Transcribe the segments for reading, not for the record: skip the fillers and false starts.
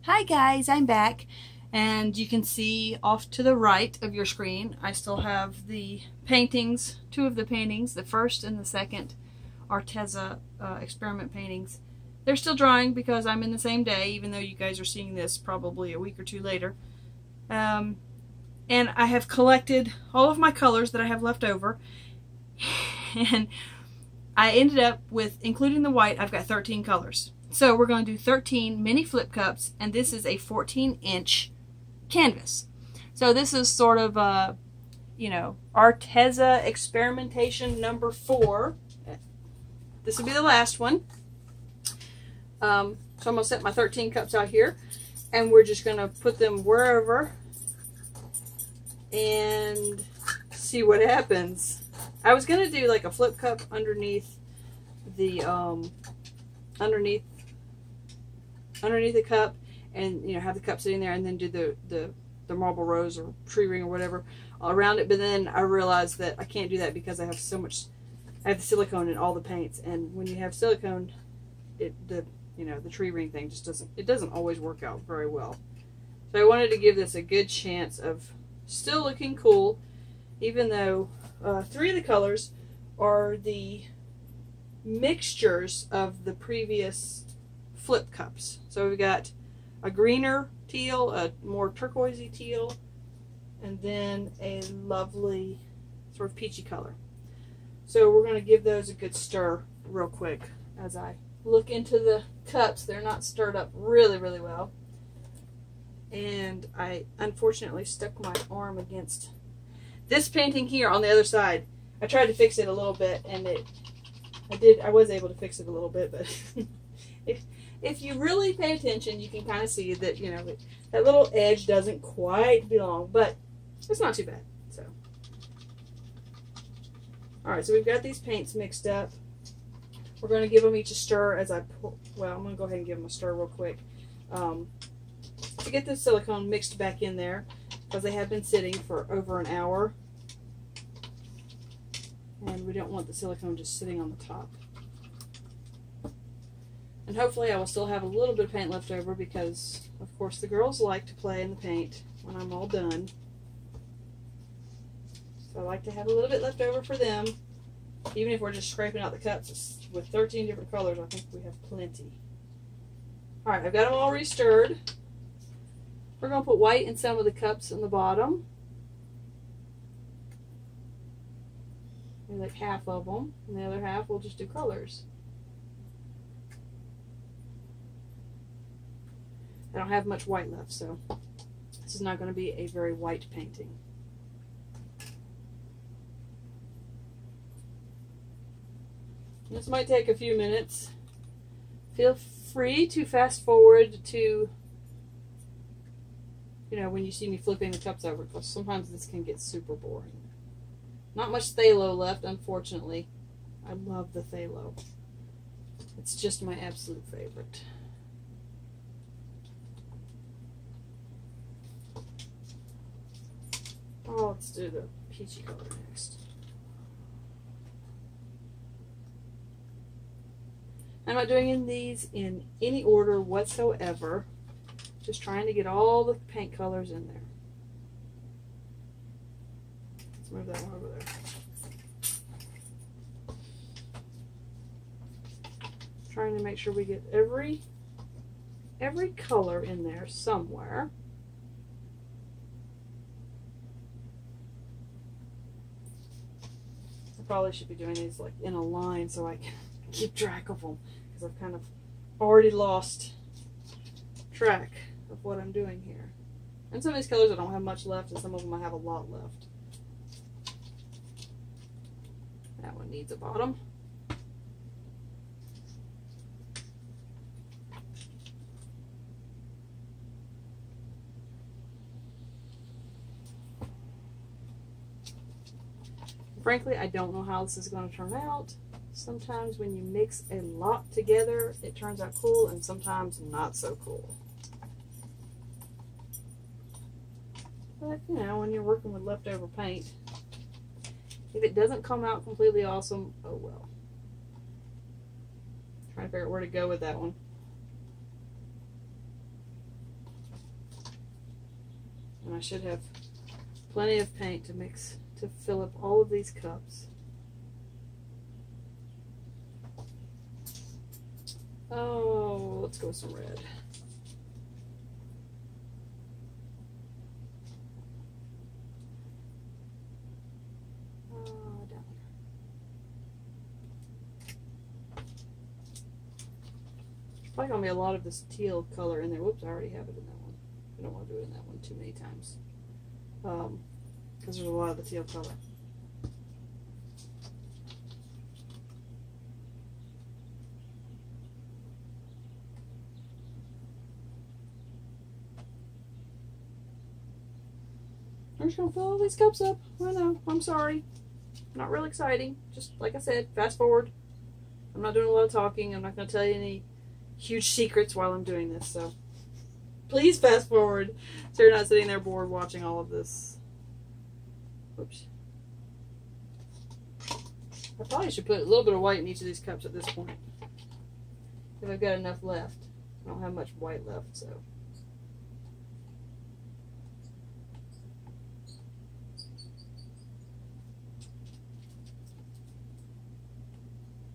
Hi guys, I'm back, and you can see off to the right of your screen I still have the paintings, two of the paintings, the first and the second Arteza experiment paintings. They're still drying because I'm in the same day, even though you guys are seeing this probably a week or two later. And I have collected all of my colors that I have left over, and I ended up with, including the white, I've got 13 colors. So we're going to do 13 mini flip cups, and this is a 14-inch canvas. So this is sort of a, Arteza experimentation number 4. This will be the last one. So I'm going to set my 13 cups out here, and we're just going to put them wherever and see what happens. I was going to do like a flip cup underneath the underneath the cup, and have the cup sitting there, and then do the marble rose or tree ring or whatever around it. But then I realized that I can't do that because I have so much. I have the silicone in all the paints, and when you have silicone, the tree ring thing just doesn't always work out very well. So I wanted to give this a good chance of still looking cool, even though 3 of the colors are the mixtures of the previous flip cups. So we've got a greener teal, a more turquoisey teal, and then a lovely sort of peachy color. So we're going to give those a good stir real quick as I look into the cups. They're not stirred up really well, and I unfortunately stuck my arm against this painting here on the other side. I tried to fix it a little bit, and I was able to fix it a little bit, but if you really pay attention, you can kind of see that, that little edge doesn't quite belong, but it's not too bad. So, all right, so we've got these paints mixed up. We're going to give them each a stir as I pull. Well, I'm going to go ahead and give them a stir real quick to get the silicone mixed back in there, because they have been sitting for over an hour, and we don't want the silicone just sitting on the top. And hopefully I will still have a little bit of paint left over, because of course the girls like to play in the paint when I'm all done. So I like to have a little bit left over for them. Even if we're just scraping out the cups with 13 different colors, I think we have plenty. Alright, I've got them all re-stirred. We're going to put white in some of the cups in the bottom. Maybe like half of them. And the other half we'll just do colors. I don't have much white left, so this is not going to be a very white painting. This might take a few minutes. Feel free to fast forward to, when you see me flipping the cups over, because sometimes this can get super boring. Not much phthalo left, unfortunately. I love the phthalo. It's just my absolute favorite. Oh, let's do the peachy color next. I'm not doing these in any order whatsoever. Just trying to get all the paint colors in there. Let's move that one over there. Trying to make sure we get every color in there somewhere. Probably should be doing these like in a line so I can keep track of them, because I've kind of already lost track of what I'm doing here. And some of these colors I don't have much left, and some of them I have a lot left. That one needs a bottom. Frankly, I don't know how this is going to turn out. Sometimes when you mix a lot together, it turns out cool, and sometimes not so cool. But, when you're working with leftover paint, if it doesn't come out completely awesome, oh well. Trying to figure out where to go with that one. And I should have plenty of paint to mix to fill up all of these cups. Oh, let's go with some red. Down. There's probably gonna be a lot of this teal color in there. Whoops, I already have it in that one. I don't want to do it in that one too many times. Because there's a lot of the teal color. I'm just gonna fill all these cups up. I know, I'm sorry. Not real exciting. Just like I said, fast forward. I'm not doing a lot of talking. I'm not gonna tell you any huge secrets while I'm doing this, so please fast forward so you're not sitting there bored watching all of this. Oops. I probably should put a little bit of white in each of these cups at this point. If I've got enough left. I don't have much white left, so.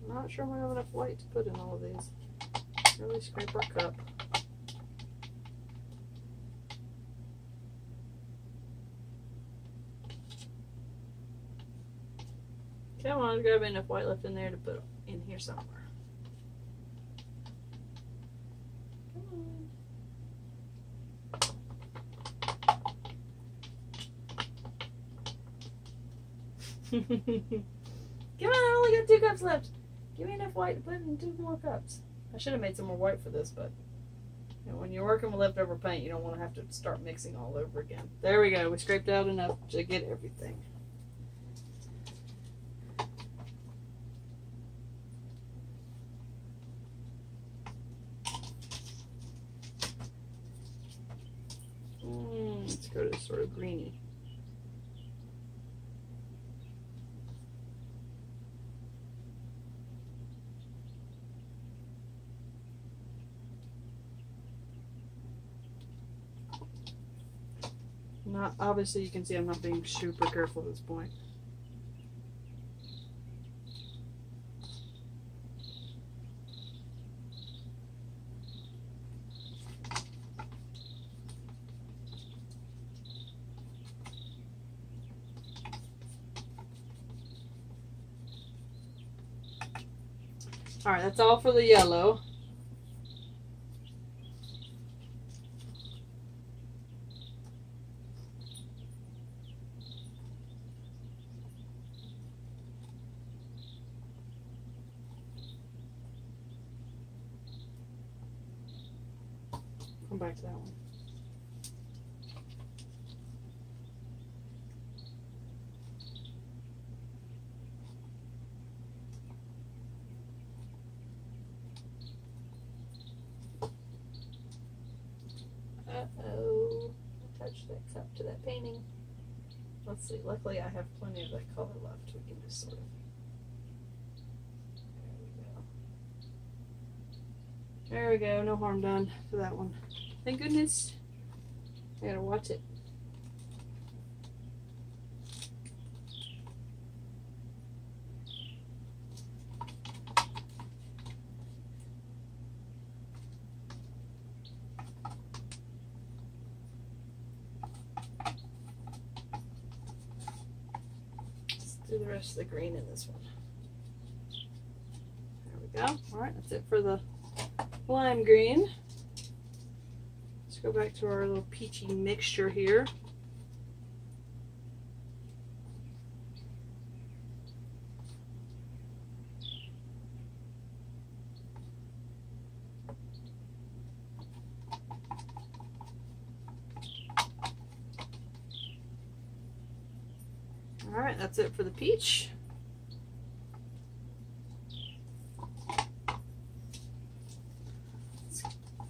I'm not sure I'm going to have enough white to put in all of these. Really scrape our cup. Come on, grab enough white left in there to put in here somewhere. Come on. Come on, I only got 2 cups left. Give me enough white to put in 2 more cups. I should have made some more white for this, but you know, when you're working with leftover paint, you don't want to have to start mixing all over again. There we go. We scraped out enough to get everything. Let's go to sort of greeny. Not obviously, you can see I'm not being super careful at this point. All right, that's all for the yellow. Come back to that one. Uh-oh. I touched that cup to that painting. Let's see. Luckily, I have plenty of that color left. We can just sort of... There we go. No harm done to that one. Thank goodness. I gotta watch it. Let's do the rest of the green in this one. There we go. Alright, that's it for the lime green. Let's go back to our little peachy mixture here. Alright, that's it for the peach.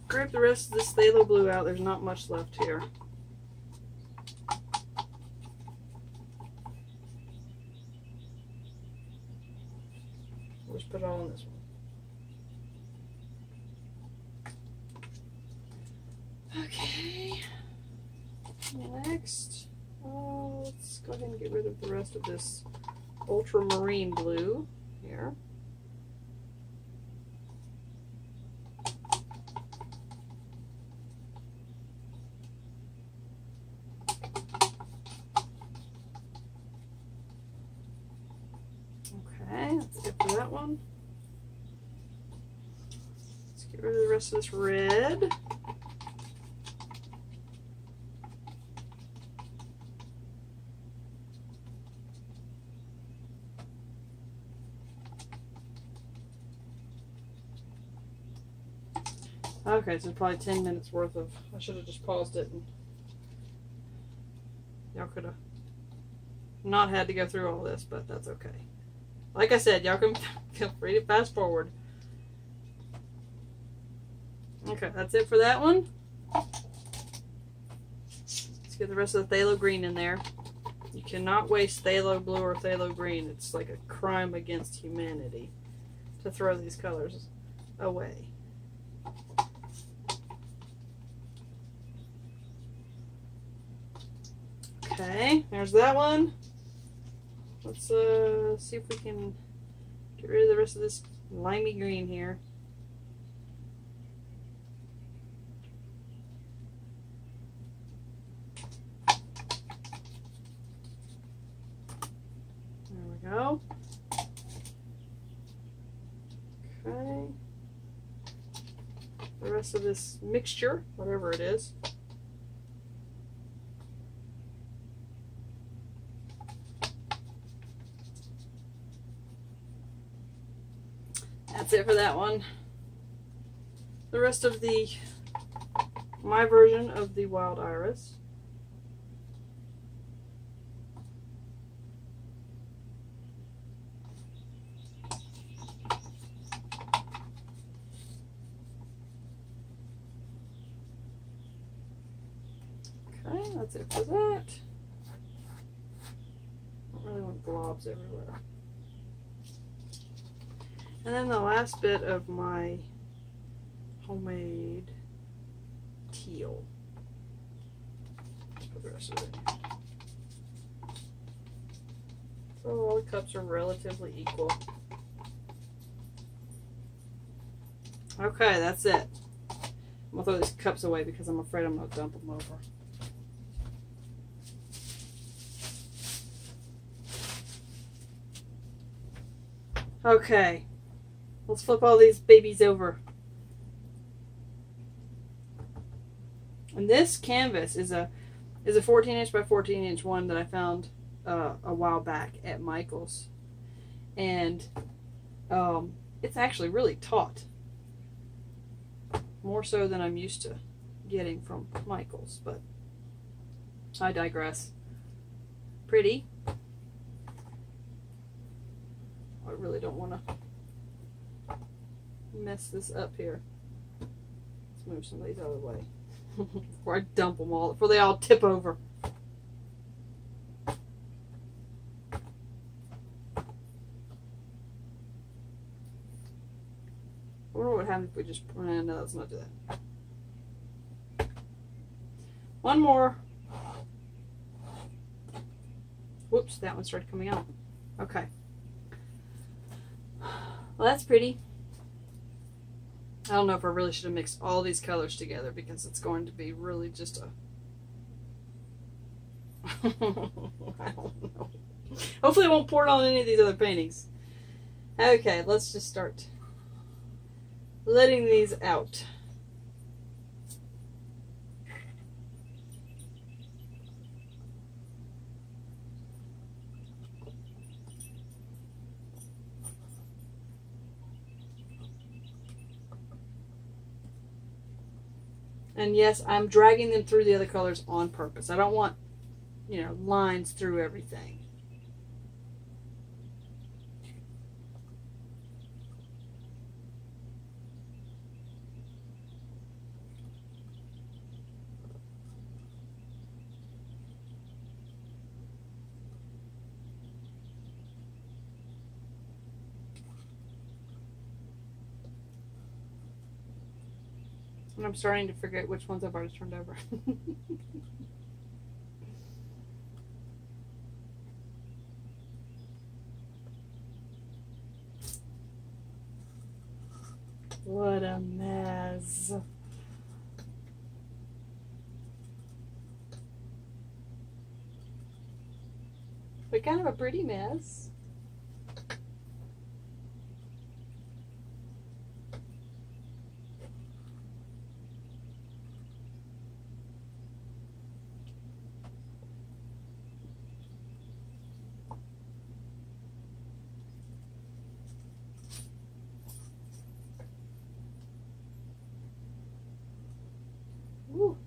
Scrape the rest of this phthalo blue out. There's not much left here. We'll just put it all in this one. Okay. Next, let's go ahead and get rid of the rest of this ultramarine blue here. Okay, that's it for that one. Let's get rid of the rest of this red. Okay, so probably 10 minutes worth of, I should have just paused it and y'all could have not had to go through all this, but that's okay. Like I said, y'all can feel free to fast forward. Okay, that's it for that one. Let's get the rest of the phthalo green in there. You cannot waste phthalo blue or phthalo green. It's like a crime against humanity to throw these colors away. Okay, there's that one. Let's see if we can get rid of the rest of this limey green here. There we go. Okay. The rest of this mixture, whatever it is. That's it for that one. The rest of my version of the wild iris. Okay, that's it for that. Don't really want globs everywhere. And then the last bit of my homemade teal. Let's put the rest of it in. So all the cups are relatively equal. Okay, that's it. I'm gonna throw these cups away because I'm afraid I'm gonna dump them over. Okay. Let's flip all these babies over. And this canvas is a 14-inch by 14-inch one that I found a while back at Michael's, and it's actually really taut, more so than I'm used to getting from Michael's. But I digress. Pretty. I really don't want to mess this up here. Let's move some of these out of the way before I dump them all, before they all tip over. I wonder what happens if we just, no, let's not do that. One more. Whoops, that one started coming out. Okay. Well, that's pretty. I don't know if I really should have mixed all these colors together because it's going to be really just a... I don't know. Hopefully it won't pour it on any of these other paintings. Okay, let's just start letting these out. And yes, I'm dragging them through the other colors on purpose. I don't want, you know, lines through everything. And I'm starting to forget which ones I've already turned over. What a mess. But kind of a pretty mess. Woo.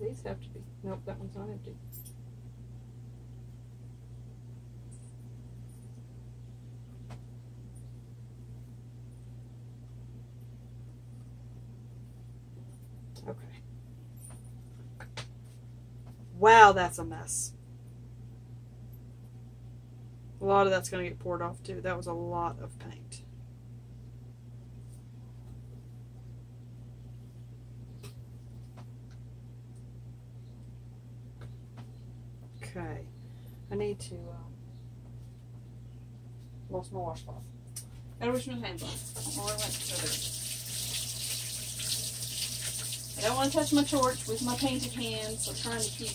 These have to be, nope, that one's not empty. Okay. Wow, that's a mess. A lot of that's going to get poured off too. That was a lot of paint. Okay, I need to, lost my washcloth. Gotta wash my hands off. Or I went to the I don't want to touch my torch with my painted hands, so I'm trying to keep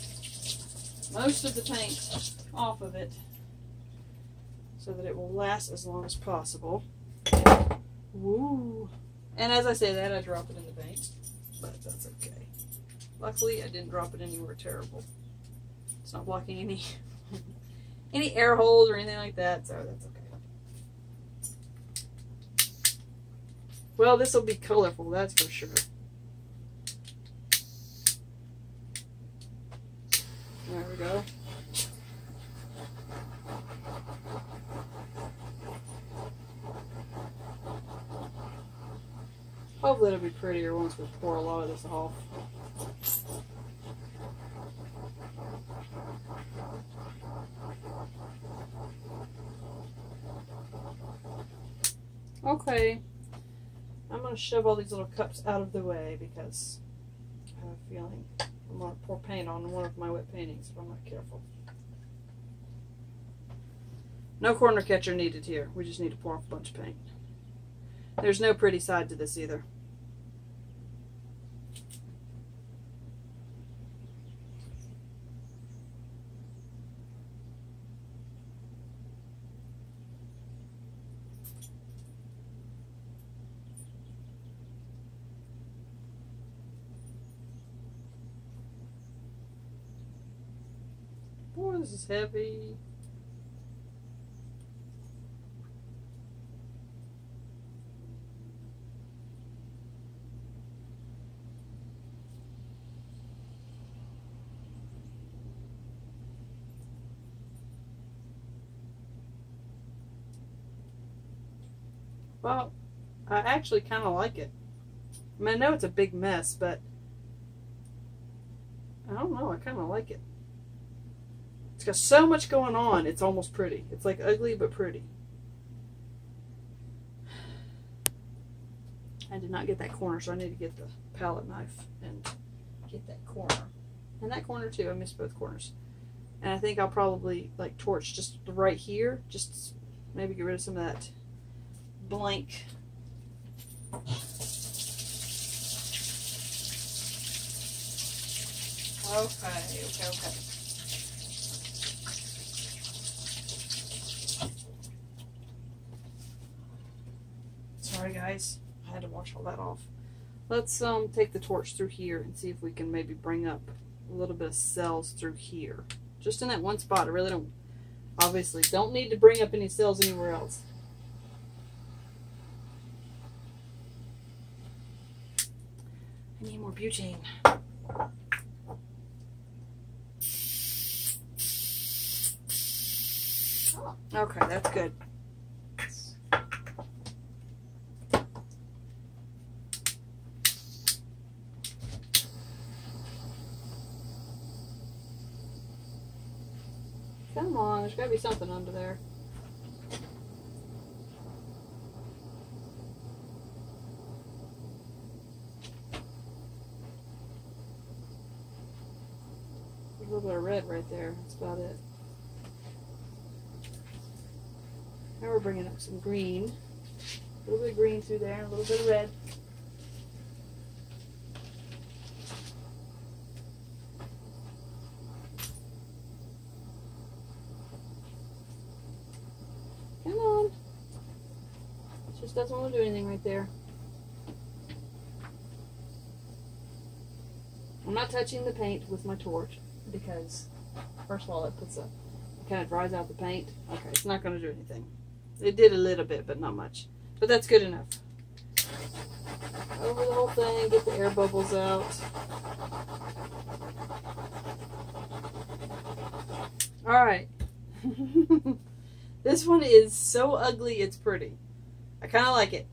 most of the paint off of it so that it will last as long as possible. Woo! And as I say that, I drop it in the paint, but that's okay. Luckily, I didn't drop it anywhere terrible. It's not blocking any air holes or anything like that, so that's okay. Well, this will be colorful, that's for sure. There we go. Hopefully it'll be prettier once we pour a lot of this off. Okay, I'm going to shove all these little cups out of the way because I have a feeling I'm going to pour paint on one of my wet paintings if I'm not careful. No corner catcher needed here. We just need to pour off a bunch of paint. There's no pretty side to this either. Boy, this is heavy. Well, I actually kind of like it. I mean, I know it's a big mess, but I don't know, I kind of like it. It's got so much going on, it's almost pretty. It's like ugly but pretty. I did not get that corner, so I need to get the palette knife and get that corner. And that corner too, I missed both corners. And I think I'll probably like torch just right here, just maybe get rid of some of that blank. Okay. Sorry guys, I had to wash all that off. Let's take the torch through here and see if we can maybe bring up a little bit of cells through here. Just in that one spot. I really don't, obviously, don't need to bring up any cells anywhere else. I need more butane. Oh, okay, that's good. Come on, there's got to be something under there. A little bit of red right there. That's about it. Now we're bringing up some green. A little bit of green through there and a little bit of red. Come on. It just doesn't want to do anything right there. I'm not touching the paint with my torch because, first of all, it kind of dries out the paint. Okay, it's not going to do anything. It did a little bit, but not much. But that's good enough. Over the whole thing, get the air bubbles out. Alright. This one is so ugly, it's pretty. I kind of like it.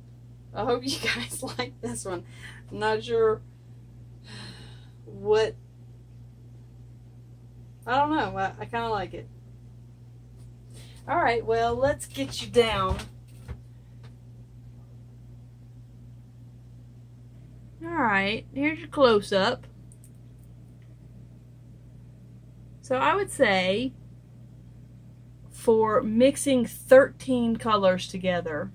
I hope you guys like this one. I'm not sure what... I don't know. I kind of like it. Alright, well, let's get you down. Alright, here's your close-up. So I would say for mixing 13 colors together,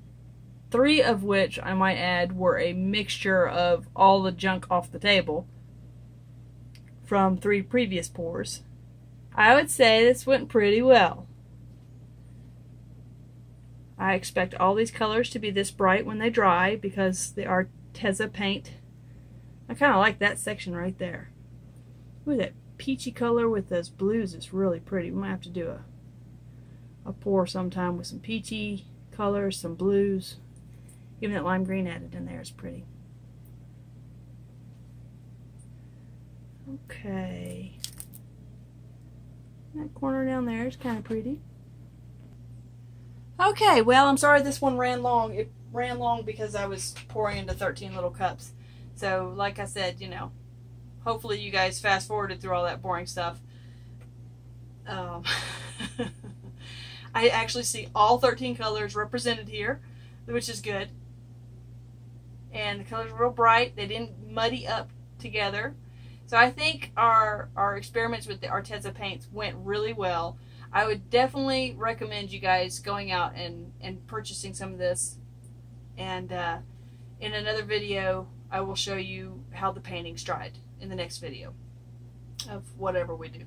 3 of which I might add were a mixture of all the junk off the table from 3 previous pours, I would say this went pretty well. I expect all these colors to be this bright when they dry because the Arteza paint. I kind of like that section right there. Ooh, that peachy color with those blues is really pretty. We might have to do a pour sometime with some peachy colors, some blues. Even that lime green added in there is pretty. Okay. That corner down there is kind of pretty. Okay, well, I'm sorry this one ran long. It ran long because I was pouring into 13 little cups. So, like I said, you know, hopefully you guys fast forwarded through all that boring stuff. I actually see all 13 colors represented here, which is good. And the colors are real bright. They didn't muddy up together. So I think our experiments with the Arteza paints went really well. I would definitely recommend you guys going out and purchasing some of this. And in another video, I will show you how the painting's dried in the next video of whatever we do.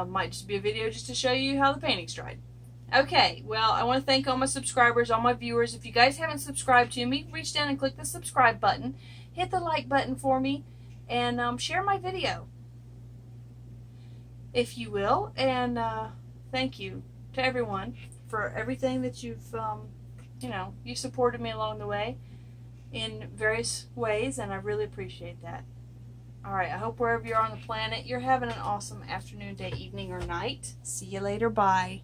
Might just be a video just to show you how the painting's dried. Okay, well, I want to thank all my subscribers, all my viewers. If you guys haven't subscribed to me, reach down and click the subscribe button. Hit the like button for me. And share my video, if you will. And thank you to everyone for everything that you've, you know, you supported me along the way in various ways, and I really appreciate that. Alright, I hope wherever you are on the planet, you're having an awesome afternoon, day, evening, or night. See you later. Bye.